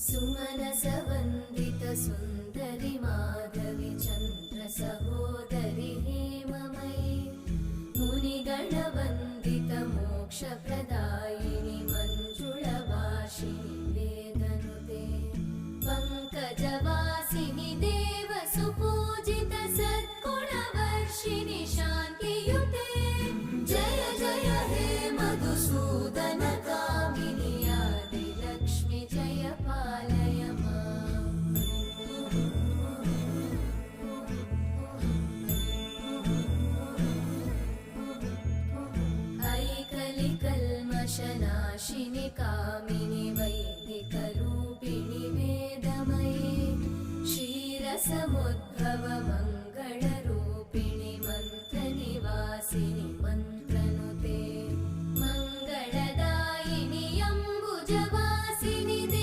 सुमनसवन्दित सुन्दरि माधवि चन्द्र सहोदरि हेममयि मुनिगणवन्दित मोक्षप्रदायिनि मञ्जुळभाषिणि वेदनुते पङ्कजवासिनि देवसुपूजित सद्गुणवर्षिणि शान्तियुते जय जय हे मधुसूदन कामिनि आदिलक्ष्मि जय पालय माम्। ऐकलिकल्मषनाशिनि कामिनि वैदिकरूपिणि वेदमये क्षीरसमुद्भव